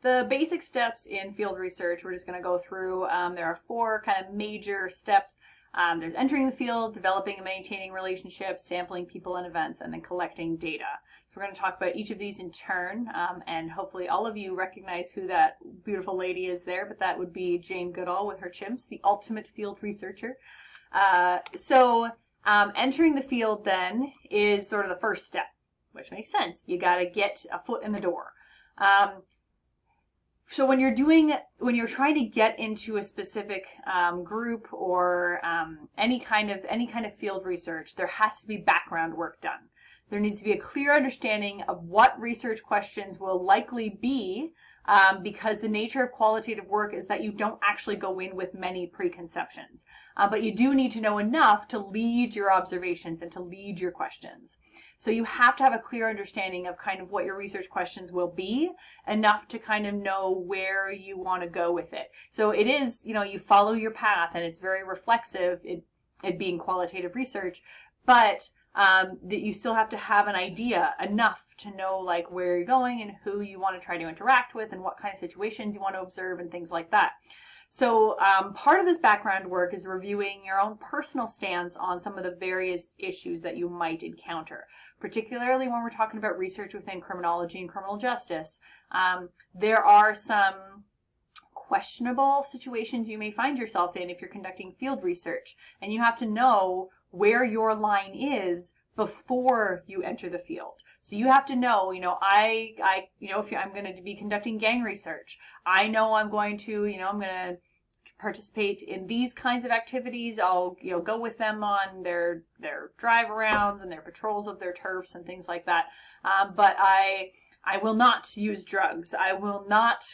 the basic steps in field research, we're just going to go through. There are 4 kind of major steps. There's entering the field, developing and maintaining relationships, sampling people and events, and then collecting data. So we're going to talk about each of these in turn, and hopefully all of you recognize who that beautiful lady is there, but that would be Jane Goodall with her chimps, the ultimate field researcher. Entering the field then is sort of the first step, which makes sense. You got to get a foot in the door. So when you're trying to get into a specific group or any kind of field research, there has to be background work done. There needs to be a clear understanding of what research questions will likely be, because the nature of qualitative work is that you don't actually go in with many preconceptions. But you do need to know enough to lead your observations and to lead your questions. So you have to have a clear understanding of kind of what your research questions will be, enough to kind of know where you want to go with it. So it is, you follow your path, and it's very reflexive, it being qualitative research, but that you still have to have an idea enough to know like where you're going and who you want to try to interact with and what kind of situations you want to observe and things like that. So part of this background work is reviewing your own personal stance on some of the various issues that you might encounter, particularly when we're talking about research within criminology and criminal justice. There are some questionable situations you may find yourself in if you're conducting field research, and you have to know where your line is before you enter the field. So you have to know, if I'm going to be conducting gang research, I know I'm going to, I'm going to participate in these kinds of activities. I'll, go with them on their drive arounds and their patrols of their turfs and things like that. But I will not use drugs. I will not,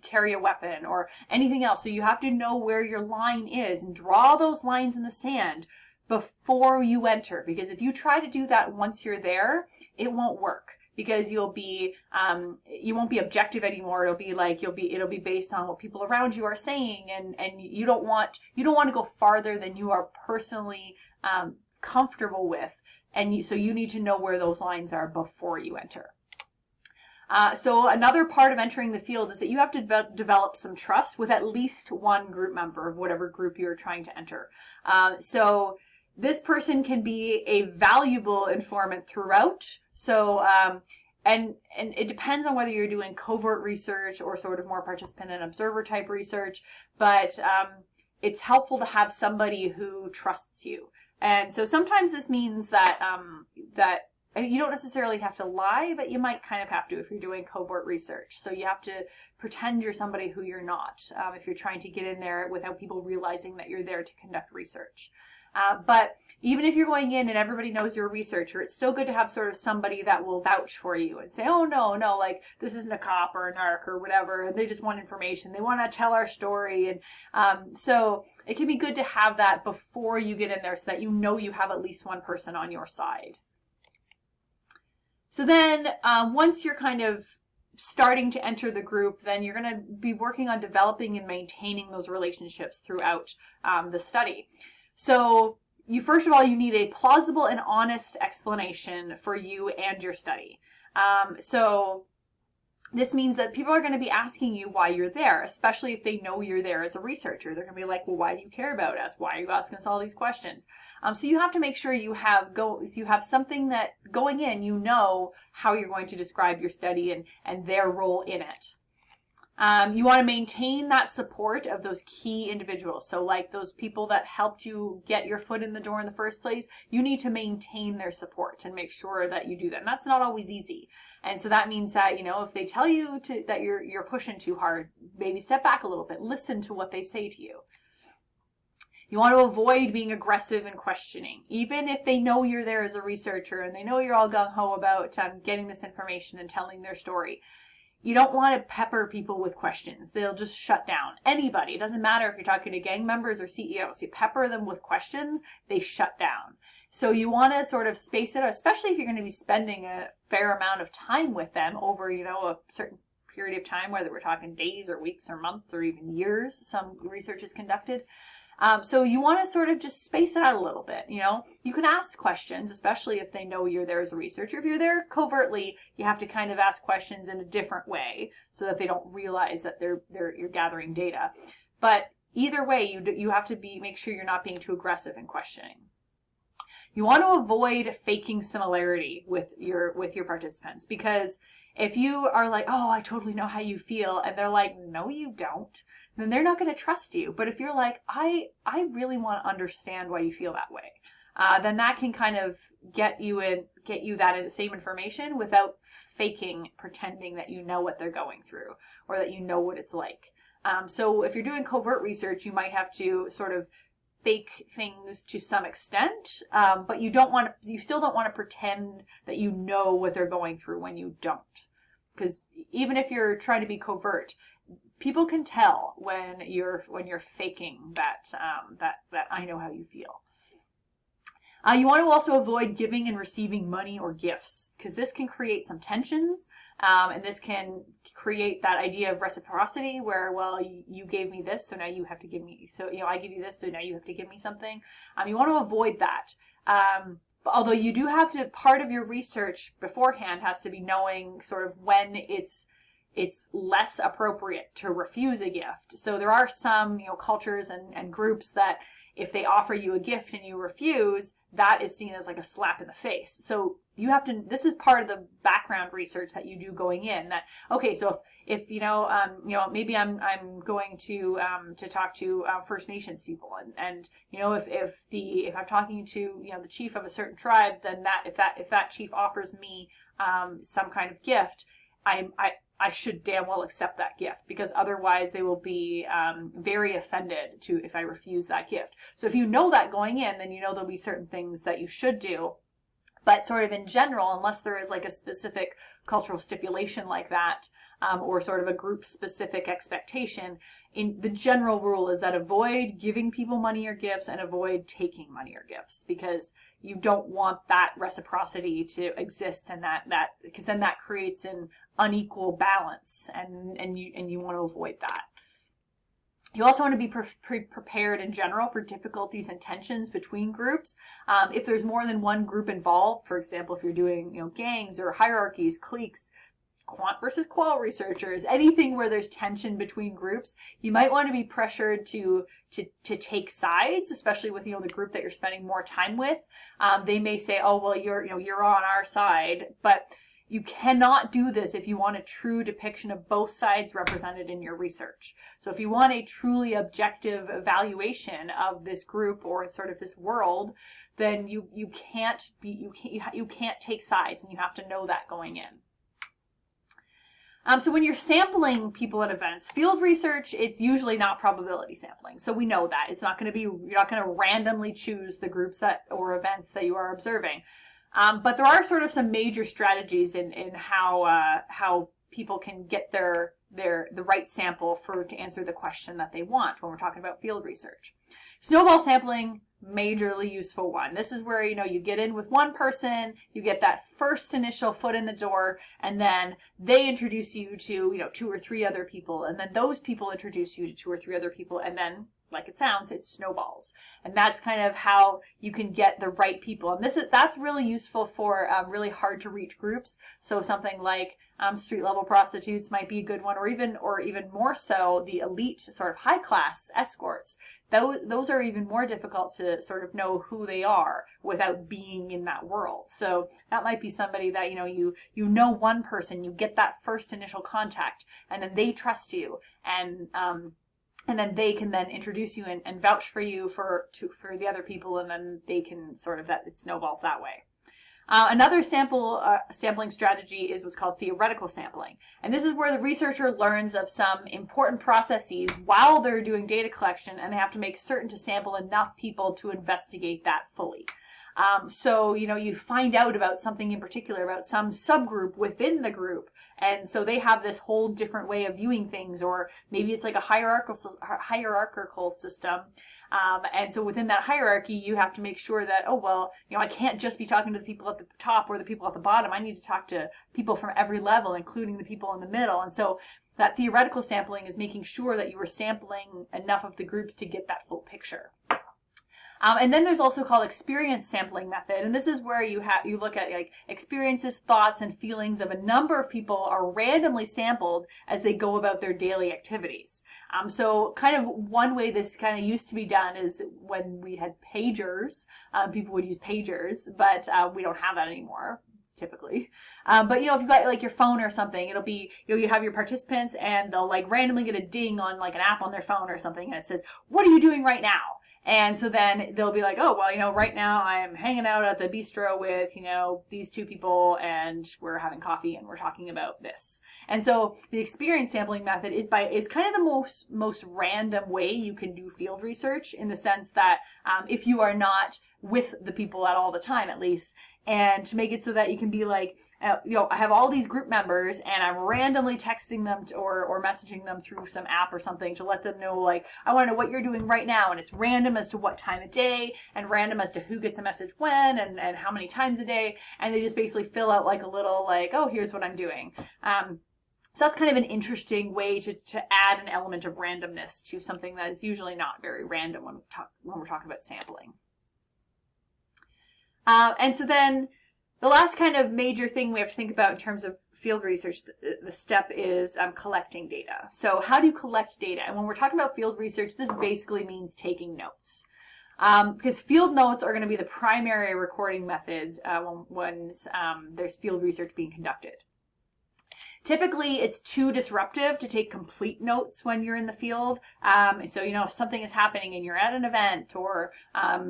carry a weapon or anything else. So you have to know where your line is and draw those lines in the sand before you enter. Because if you try to do that once you're there, it won't work. Because you won't be objective anymore. It'll be based on what people around you are saying, and you don't want to go farther than you are personally comfortable with, and so you need to know where those lines are before you enter. So another part of entering the field is that you have to develop some trust with at least one group member of whatever group you're trying to enter. So this person can be a valuable informant throughout. So, and it depends on whether you're doing covert research or sort of more participant and observer type research, but it's helpful to have somebody who trusts you. And so sometimes this means that you don't necessarily have to lie, but you might kind of have to if you're doing covert research. So you have to pretend you're somebody who you're not, if you're trying to get in there without people realizing that you're there to conduct research. But even if you're going in and everybody knows you're a researcher, it's still good to have sort of somebody that will vouch for you and say, oh, no, like this isn't a cop or a narc or whatever, and they just want information. They want to tell our story. And so it can be good to have that before you get in there so that you have at least one person on your side. So then once you're kind of starting to enter the group, then you're going to be working on developing and maintaining those relationships throughout the study. So first of all, you need a plausible and honest explanation for you and your study. So this means that people are going to be asking you why you're there, especially if they know you're there as a researcher. They're going to be like, well, why do you care about us? Why are you asking us all these questions? So you have to make sure you have something that going in, you know how you're going to describe your study and their role in it. You want to maintain that support of those key individuals. So like those people that helped you get your foot in the door in the first place, you need to maintain their support and make sure that you do that. And that's not always easy. And so that means that, if they tell you that you're pushing too hard, maybe step back a little bit, listen to what they say to you. You want to avoid being aggressive and questioning, even if they know you're there as a researcher and they know you're all gung-ho about getting this information and telling their story. You don't want to pepper people with questions. They'll just shut down. Anybody, it doesn't matter if you're talking to gang members or CEOs, you pepper them with questions, they shut down. So you want to sort of space it out, especially if you're going to be spending a fair amount of time with them over, a certain period of time, whether we're talking days or weeks or months or even years, some research is conducted. So you want to sort of just space it out a little bit. You can ask questions, especially if they know you're there as a researcher. If you're there covertly, you have to kind of ask questions in a different way so that they don't realize that you're gathering data. But either way, you have to make sure you're not being too aggressive in questioning. You want to avoid faking similarity with your participants, because if you are like, oh, I totally know how you feel, and they're like, no, you don't, then they're not going to trust you. But if you're like, I really want to understand why you feel that way, then that can kind of get you that same information without pretending that you know what they're going through or that you know what it's like. So if you're doing covert research, you might have to sort of fake things to some extent, but you still don't want to pretend that you know what they're going through when you don't. Because even if you're trying to be covert, people can tell when you're faking that I know how you feel. You want to also avoid giving and receiving money or gifts, because this can create some tensions, and this can create that idea of reciprocity where, well, you gave me this, so now you have to give me, so, I give you this, so now you have to give me something. You want to avoid that. Although you do have to, part of your research beforehand has to be knowing sort of when it's less appropriate to refuse a gift. So there are some, cultures and groups that if they offer you a gift and you refuse, that is seen as like a slap in the face. So you have to, this is part of the background research that you do going in, that, okay, so if maybe I'm going to talk to First Nations people, and if I'm talking to the chief of a certain tribe, then if that chief offers me some kind of gift, I should damn well accept that gift, because otherwise they will be very offended if I refuse that gift. So if you know that going in, then there'll be certain things that you should do. But sort of in general, unless there is like a specific cultural stipulation like that, or sort of a group specific expectation, in the general rule is that avoid giving people money or gifts and avoid taking money or gifts, because you don't want that reciprocity to exist, and because then that creates an unequal balance, and you want to avoid that. You also want to be prepared in general for difficulties and tensions between groups. If there's more than one group involved, for example, if you're doing gangs or hierarchies, cliques, quant versus qual researchers, anything where there's tension between groups, you might want to be pressured to take sides, especially with the group that you're spending more time with. They may say, oh, well, you're on our side, but you cannot do this if you want a true depiction of both sides represented in your research. So if you want a truly objective evaluation of this group or sort of this world, then you can't take sides, and you have to know that going in. So when you're sampling people at events, field research, it's usually not probability sampling. So we know that it's not going to be, you're not going to randomly choose the groups or events that you are observing. But there are sort of some major strategies in how people can get the right sample to answer the question that they want when we're talking about field research. Snowball sampling, majorly useful one. This is where you get in with one person, you get that first initial foot in the door, and then they introduce you to 2 or 3 other people, and then those people introduce you to 2 or 3 other people, and then, like it sounds, it snowballs. And that's kind of how you can get the right people. And that's really useful for really hard to reach groups. So something like street level prostitutes might be a good one, or even more so the elite sort of high class escorts. Those are even more difficult to sort of know who they are without being in that world. So that might be somebody that you know one person, you get that first initial contact, and then they trust you, and then they can then introduce you and vouch for you for the other people, and then they can sort of, it snowballs that way. Another sampling strategy is what's called theoretical sampling. And this is where the researcher learns of some important processes while they're doing data collection, and they have to make certain to sample enough people to investigate that fully. So, you find out about something in particular, about some subgroup within the group. And so they have this whole different way of viewing things, or maybe it's like a hierarchical system. And so within that hierarchy, you have to make sure that, oh, well, I can't just be talking to the people at the top or the people at the bottom. I need to talk to people from every level, including the people in the middle. And so that theoretical sampling is making sure that you are sampling enough of the groups to get that full picture. And then there's also called experience sampling method, and this is where you look at like experiences, thoughts, and feelings of a number of people are randomly sampled as they go about their daily activities. So kind of one way this kind of used to be done is when we had pagers. People would use pagers, but we don't have that anymore, typically. But if you've got like your phone or something, it'll be, you have your participants and they'll like randomly get a ding on like an app on their phone or something, and it says, "What are you doing right now?" And so then they'll be like, oh, well, right now I'm hanging out at the bistro with, these two people, and we're having coffee and we're talking about this. And so the experience sampling method is kind of the most random way you can do field research, in the sense that if you are not with the people at all the time, at least, and to make it so that you can be like, I have all these group members and I'm randomly texting them or messaging them through some app or something to let them know, like, I want to know what you're doing right now. And it's random as to what time of day and random as to who gets a message when and how many times a day. And they just basically fill out like a little like, oh, here's what I'm doing. So that's kind of an interesting way to add an element of randomness to something that is usually not very random when we're talking about sampling. And so then the last kind of major thing we have to think about in terms of field research, the step is collecting data. So how do you collect data? And when we're talking about field research, this basically means taking notes. Because field notes are going to be the primary recording method when there's field research being conducted. Typically, it's too disruptive to take complete notes when you're in the field. So, if something is happening and you're at an event or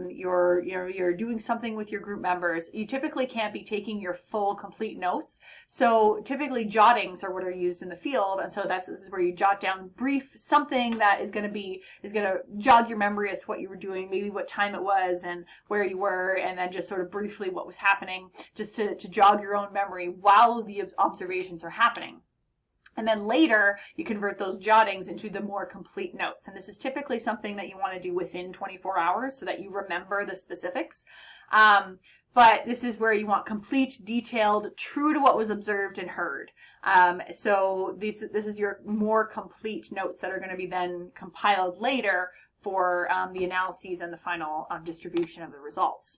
you're doing something with your group members, you typically can't be taking your full complete notes. So typically jottings are what are used in the field. And so this is where you jot down brief something that is going to jog your memory as to what you were doing, maybe what time it was and where you were, and then just sort of briefly what was happening, just to jog your own memory while the observations are happening. And then later, you convert those jottings into the more complete notes. And this is typically something that you want to do within 24 hours so that you remember the specifics. But this is where you want complete, detailed, true to what was observed and heard. So this is your more complete notes that are going to be then compiled later for the analyses and the final distribution of the results.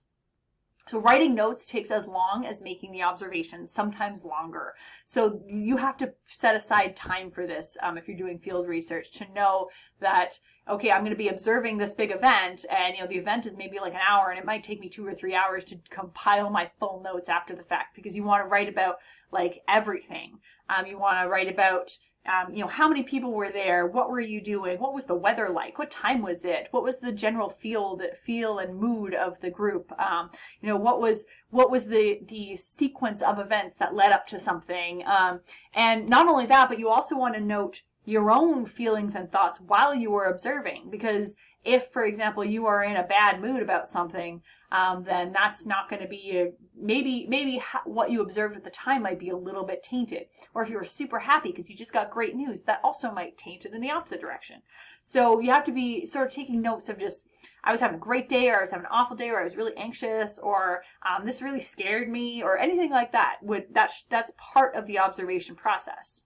So writing notes takes as long as making the observations, sometimes longer. So you have to set aside time for this if you're doing field research, to know that, okay, I'm going to be observing this big event, and the event is maybe like an hour, and it might take me 2 or 3 hours to compile my full notes after the fact, because you want to write about like everything. You want to write about how many people were there? What were you doing? What was the weather like? What time was it? What was the general feel and mood of the group? What was the sequence of events that led up to something? And not only that, but you also want to note your own feelings and thoughts while you were observing, because if, for example, you are in a bad mood about something, then that's not going to be maybe what you observed at the time might be a little bit tainted. Or if you were super happy because you just got great news, that also might taint it in the opposite direction. So you have to be sort of taking notes of just, I was having a great day, or I was having an awful day, or I was really anxious, or this really scared me, or anything like that. That's part of the observation process.